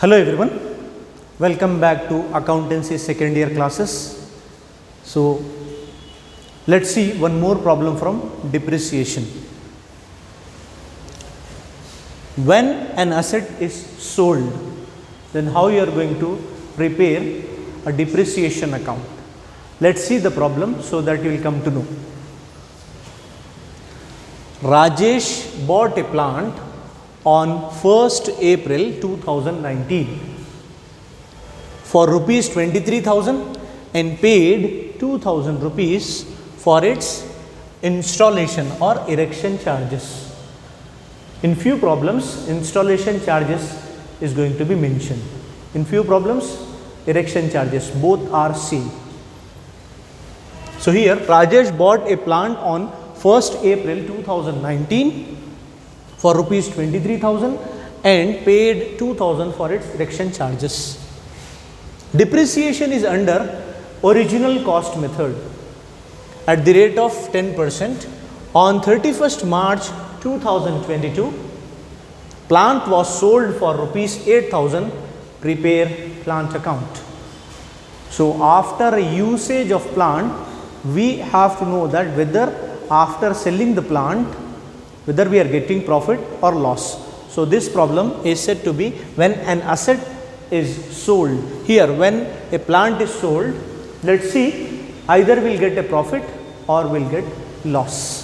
Hello everyone, welcome back to accountancy second year classes. So let's see one more problem from depreciation. When an asset is sold, then how you are going to prepare a depreciation account? Let's see the problem so that you will come to know. Rajesh bought a plant on 1st April 2019 for rupees 23,000 and paid 2,000 rupees for its installation or erection charges. In few problems, installation charges is going to be mentioned. In few problems, erection charges, both are same. So here Rajesh bought a plant on 1st April 2019 for rupees 23,000 and paid 2,000 for its erection charges. Depreciation is under original cost method at the rate of 10%. On 31st March 2022, plant was sold for rupees 8,000. Prepare plant account. So after usage of plant, we have to know that whether after selling the plant, whether we are getting profit or loss. So this problem is said to be when an asset is sold. Here when a plant is sold, let's see, either we will get a profit or we will get loss.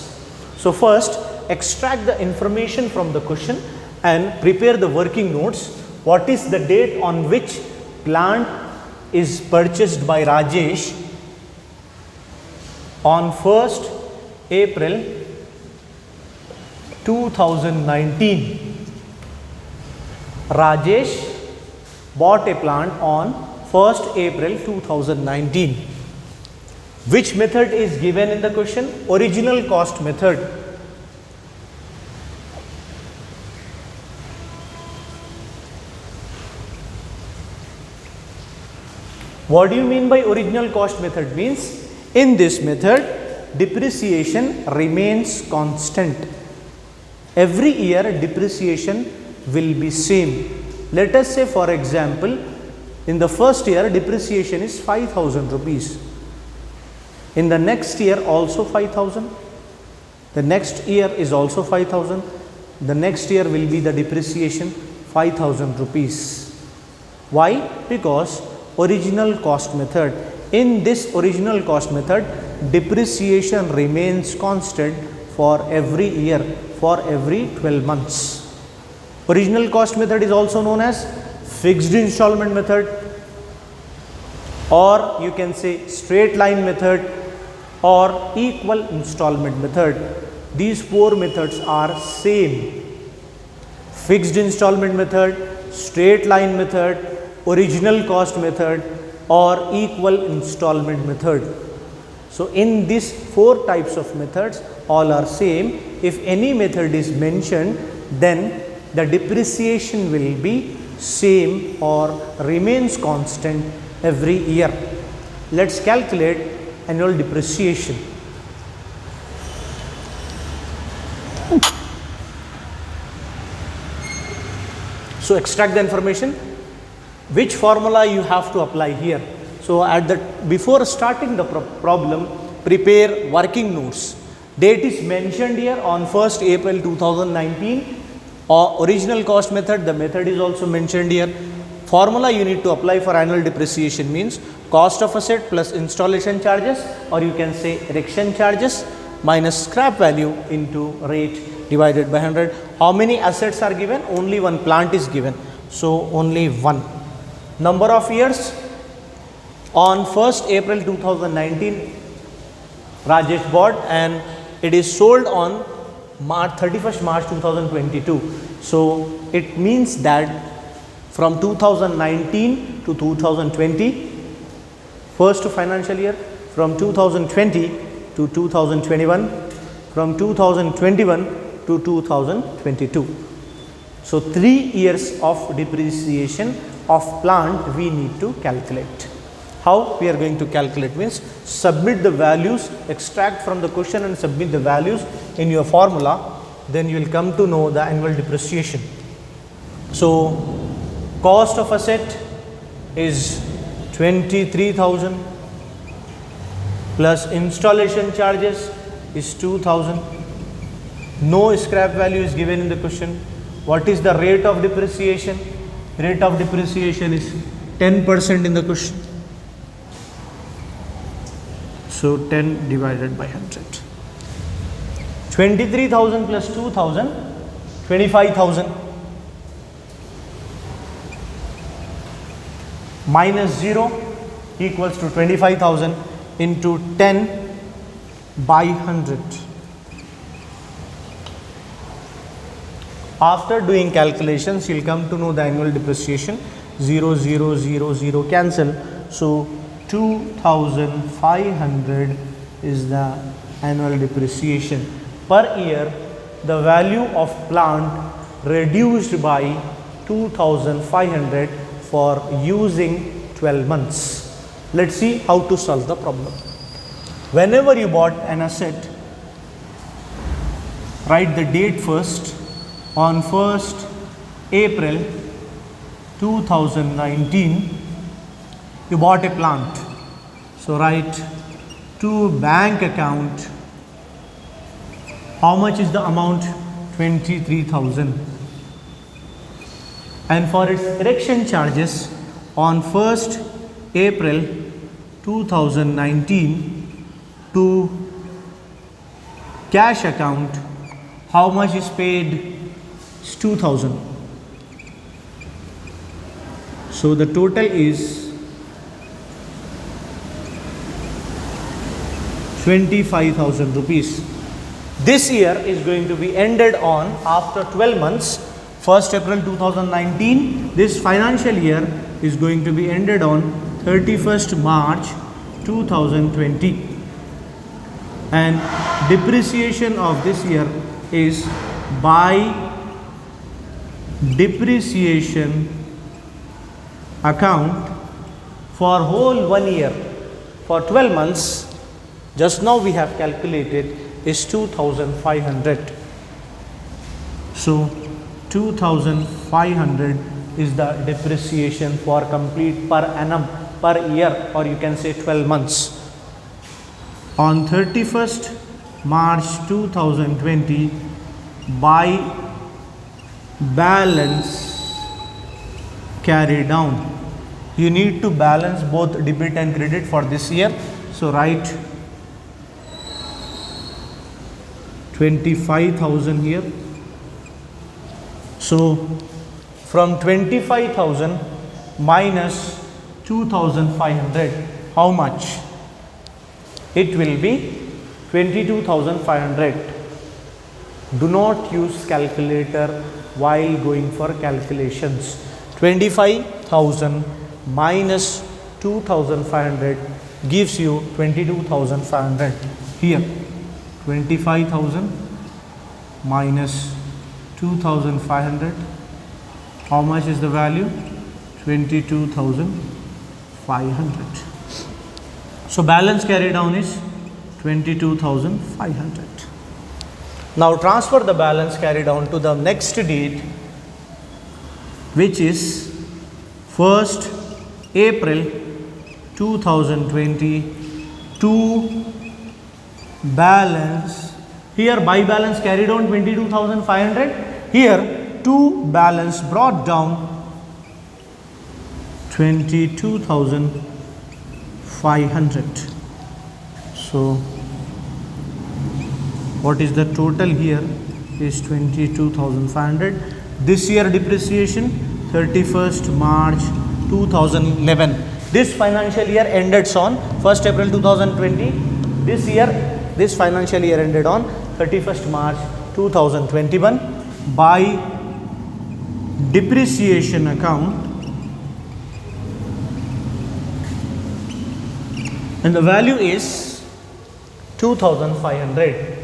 So first extract the information from the question and prepare the working notes. What is the date on which plant is purchased by Rajesh? On 1st April 2019. Rajesh bought a plant on 1st April 2019. Which method is given in the question? Original cost method. What do you mean by original cost method? Means in this method depreciation remains constant. Every year depreciation will be same. Let us say for example, in the first year depreciation is 5,000 rupees. In the next year also 5,000. The next year is also 5,000. The next year will be the depreciation 5,000 rupees. Why? Because original cost method. In this original cost method, depreciation remains constant for every year, for every 12 months. Original cost method is also known as fixed installment method, or you can say straight line method or equal installment method. These four methods are same. Fixed installment method, straight line method, original cost method or equal installment method. So in these four types of methods, all are same. If any method is mentioned, then the depreciation will be same or remains constant every year. Let's calculate annual depreciation. So extract the information. Which formula you have to apply here? So before starting the problem, prepare working notes. Date is mentioned here on 1st April 2019. Original cost method, the method is also mentioned here. Formula you need to apply for annual depreciation means cost of asset plus installation charges, or you can say erection charges minus scrap value into rate divided by 100. How many assets are given? Only one plant is given. So only one. Number of years, on 1st April 2019 Rajesh bought and it is sold on 31st March 2022. So it means that from 2019 to 2020, first financial year, from 2020 to 2021, from 2021 to 2022. So 3 years of depreciation of plant we need to calculate. How we are going to calculate means submit the values, extract from the question and submit the values in your formula, then you will come to know the annual depreciation. So Cost of asset is 23,000 plus installation charges is 2,000. No scrap value is given in the question. What is the rate of depreciation? Rate of depreciation is 10% in the question. So 10 divided by 100. 23,000 plus 2,000, 25,000. Minus 0 equals to 25,000 into 10 by 100. After doing calculations, you'll come to know the annual depreciation. 0, 0, 0, 0 cancel. So 2,500 is the annual depreciation. Per year, the value of plant reduced by 2,500 for using 12 months. Let's see how to solve the problem. Whenever you bought an asset, write the date first. On 1st April 2019, you bought a plant. So write to bank account. How much is the amount? 23,000. And for its erection charges, on 1st April 2019 to cash account, how much is paid? 2,000. So the total is 25,000 rupees. This year is going to be ended on after 12 months, 1st April 2019. This financial year is going to be ended on 31st March 2020. And depreciation of this year is by depreciation account for whole 1 year, for 12 months, just now we have calculated, is 2,500. So 2,500 is the depreciation for complete per annum, per year, or you can say 12 months. On 31st March 2020, by balance carry down, you need to balance both debit and credit for this year. So write 25,000 here. So from 25,000 minus 2,500, how much? It will be 22,500. Do not use calculator while going for calculations. 25,000 minus 2,500 gives you 22,500. Here 25,000 minus 2,500, how much is the value? 22,500. So balance carry down is 22,500. Now transfer the balance carry down to the next date, which is 1st April 2020 to balance. Here by balance carried down 22,500. Here to balance brought down 22,500. So what is the total here is 22,500. This year depreciation 31st March 2011. This financial year ended on 1st April 2020. This financial year ended on 31st March 2021. By depreciation account, and the value is 2,500.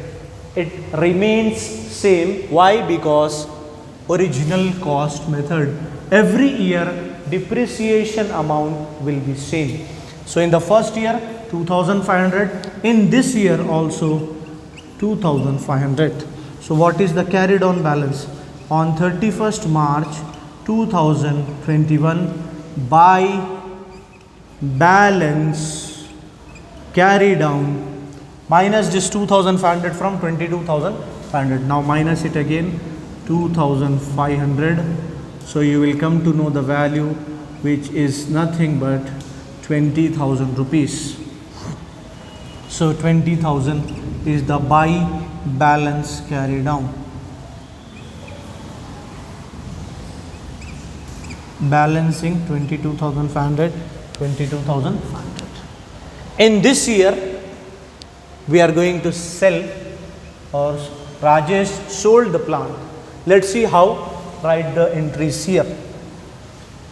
It remains same. Why? Because original cost method. Every year depreciation amount will be same. So in the first year 2,500, in this year also 2,500. So what is the carried on balance? On 31st March 2021 by balance carry down, minus this 2500 from 22,500. Now minus it again, 2,500. So you will come to know the value, which is nothing but 20,000 rupees. So 20,000 is the by balance carry down. Balancing 22,500, 22,500. In this year, we are going to sell, or Rajesh sold the plant. Let's see how. Write the entries here.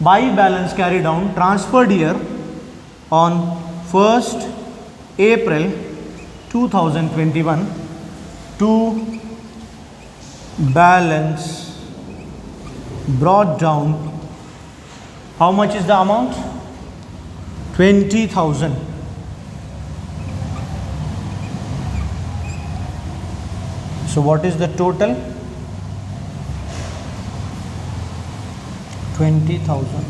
By balance carry down transferred here on 1st April 2021 to balance brought down. How much is the amount? 20,000. So what is the total? 20,000.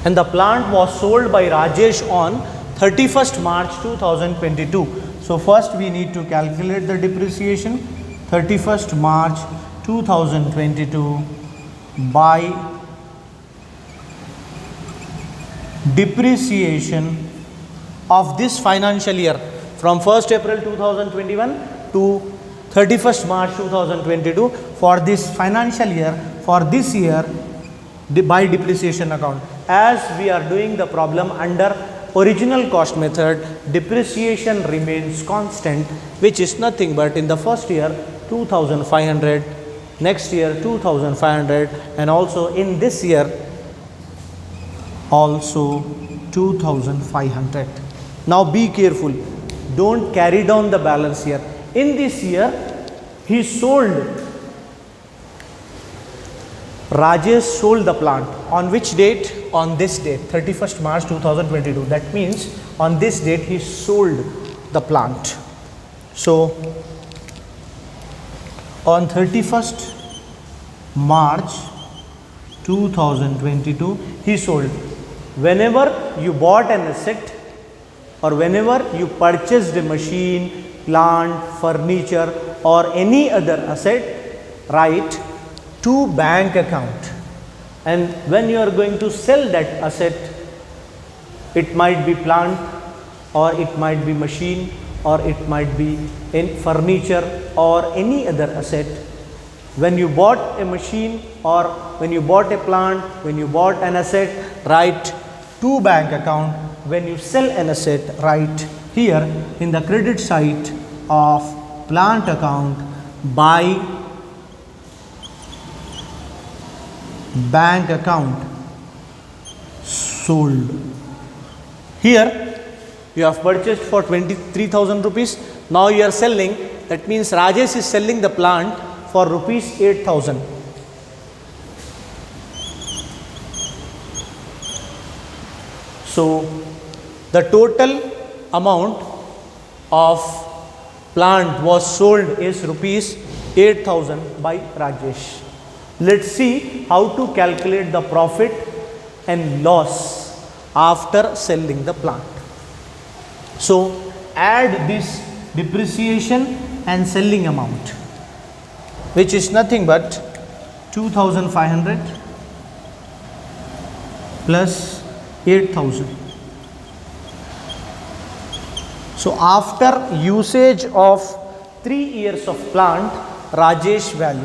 And the plant was sold by Rajesh on 31st March 2022. So first we need to calculate the depreciation. 31st March 2022 by depreciation of this financial year from 1st April 2021 to 31st March 2022 for this financial year, for this year, by depreciation account. As we are doing the problem under original cost method, depreciation remains constant, which is nothing but in the first year 2,500, next year 2,500, and also in this year also 2,500. Now be careful, don't carry down the balance here. In this year, he sold, Rajesh sold the plant. On which date? On this date, 31st March 2022. That means on this date he sold the plant. So on 31st March 2022 he sold. Whenever you bought an asset or whenever you purchased a machine, plant, furniture or any other asset, write to bank account. And when you are going to sell that asset, it might be plant or it might be machine or it might be in furniture or any other asset. When you bought a machine or when you bought a plant, when you bought an asset, write to bank account. When you sell an asset, write here in the credit side of plant account by bank account sold. Here you have purchased for 23,000 rupees. Now you are selling. That means Rajesh is selling the plant for rupees 8,000. So the total amount of plant was sold is rupees 8,000 by Rajesh. Let's see how to calculate the profit and loss after selling the plant. So add this depreciation and selling amount, which is nothing but 2,500 plus 8,000. So after usage of 3 years of plant, Rajesh value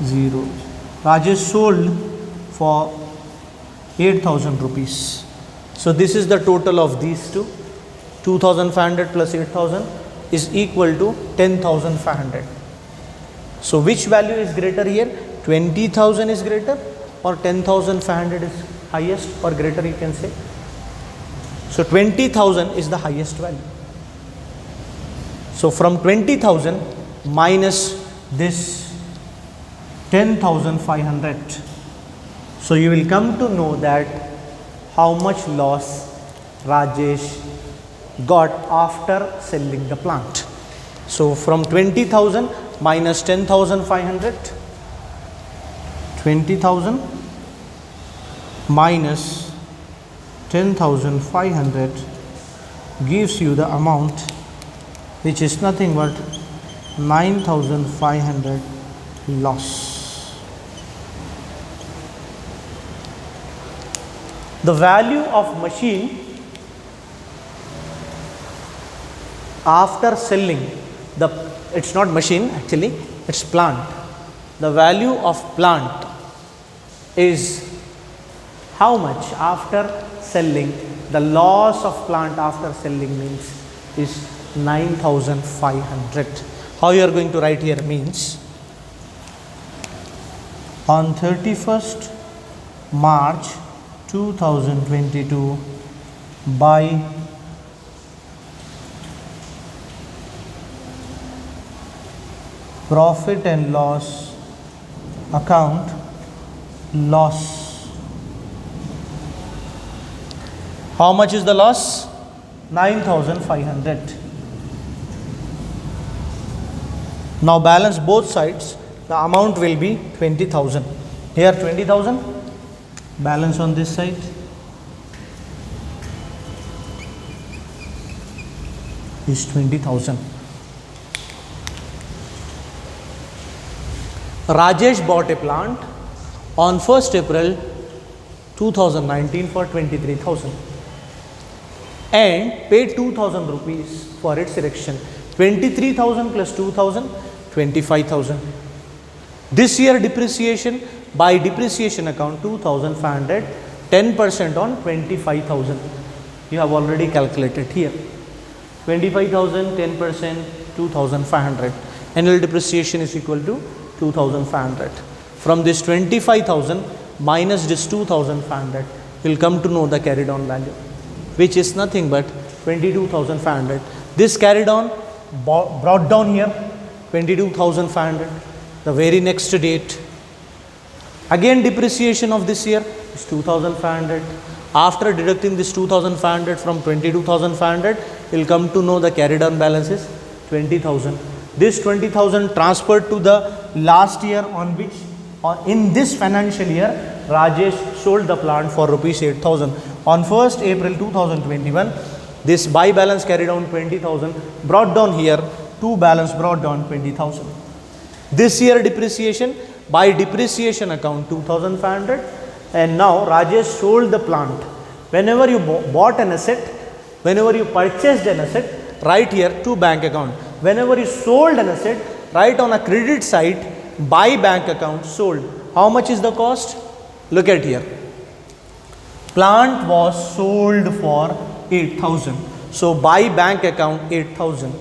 0. Rajesh sold for 8,000 rupees. So this is the total of these two. 2,500 plus 8,000 is equal to 10,500. So which value is greater here? 20,000 is greater or 10,500 is highest or greater, you can say. So 20,000 is the highest value. So from 20,000 minus this 10,500. So you will come to know that how much loss Rajesh got after selling the plant. So from 20,000 minus 10,500, 20,000 minus 10,500 gives you the amount which is nothing but 9,500 loss. The value of machine after selling it's not machine actually, it's plant. The value of plant is how much after selling. The loss of plant after selling means is 9,500. How you are going to write here means on 31st March 2022 by profit and loss account loss. How much is the loss? 9,500. Now balance both sides. The amount will be 20,000. Here 20,000. Balance on this side. Is 20,000. Rajesh bought a plant on 1st April 2019 for 23,000 and paid 2,000 rupees for its erection. 23,000 plus 2,000, 25,000. This year depreciation by depreciation account 2,500, 10% on 25,000. You have already calculated here. 25,000, 10%, 2,500. Annual depreciation is equal to 2,500. From this 25,000 minus this 2,500, will come to know the carried on value, which is nothing but 22,500. This carried on brought down here 22,500. The very next date, again depreciation of this year is 2,500. After deducting this 2,500 from 22,500, will come to know the carried on balance is 20,000. This 20,000 transferred to the last year on which in this financial year Rajesh sold the plant for rupees 8,000. On 1st April 2021, this buy balance carried on 20,000, brought down here, to balance brought down 20,000. This year depreciation by depreciation account 2,500, and now Rajesh sold the plant. Whenever you bought an asset, whenever you purchased an asset, write here to bank account. Whenever you sold an asset, write on a credit side by bank account sold. How much is the cost? Look at here. Plant was sold for 8,000. So by bank account 8,000.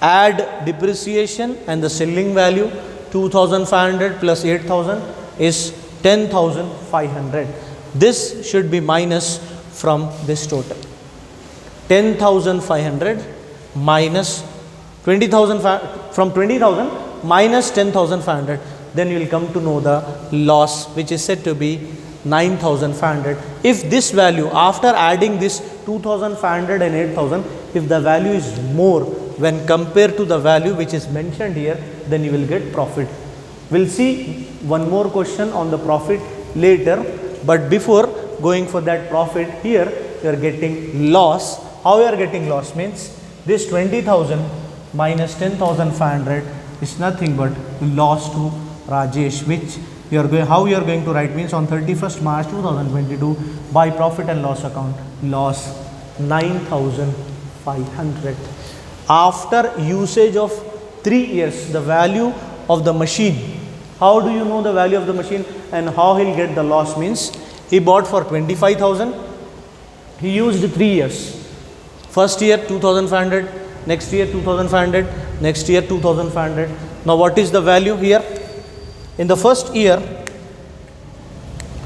Add depreciation and the selling value 2,500 plus 8,000 is 10,500. This should be minus from this total. 10,500 minus 20,000 from 20,000 minus 10,500. Then you will come to know the loss, which is said to be 9,500. If this value after adding this 2,500 and 8,000, if the value is more when compared to the value which is mentioned here, then you will get profit. We'll see one more question on the profit later, but before going for that profit, here you are getting loss. How you are getting loss means this 20,000 minus 10,500 is nothing but loss to Rajesh, which you are going, how you are going to write means on 31st March 2022 by profit and loss account loss 9,500. After usage of 3 years, the value of the machine. How do you know the value of the machine and how he'll get the loss means he bought for 25,000. He used 3 years. First year 2,500, next year 2,500, next year 2,500. Now what is the value here? In the first year,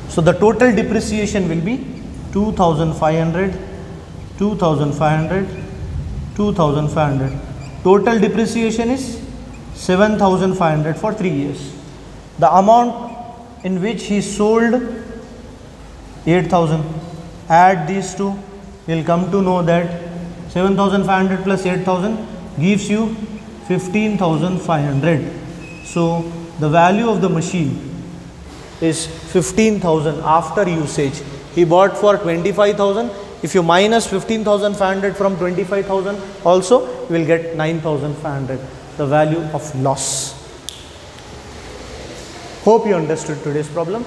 so the total depreciation will be 2,500, 2,500, 2,500. Total depreciation is 7,500 for 3 years. The amount in which he sold 8,000. Add these two, we will come to know that 7,500 plus 8,000 gives you 15,500. So the value of the machine is 15,000 after usage. He bought for 25,000. If you minus 15,500 from 25,000 also, you will get 9,500, the value of loss. Hope you understood today's problem.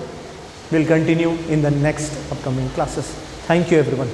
We'll continue in the next upcoming classes. Thank you everyone.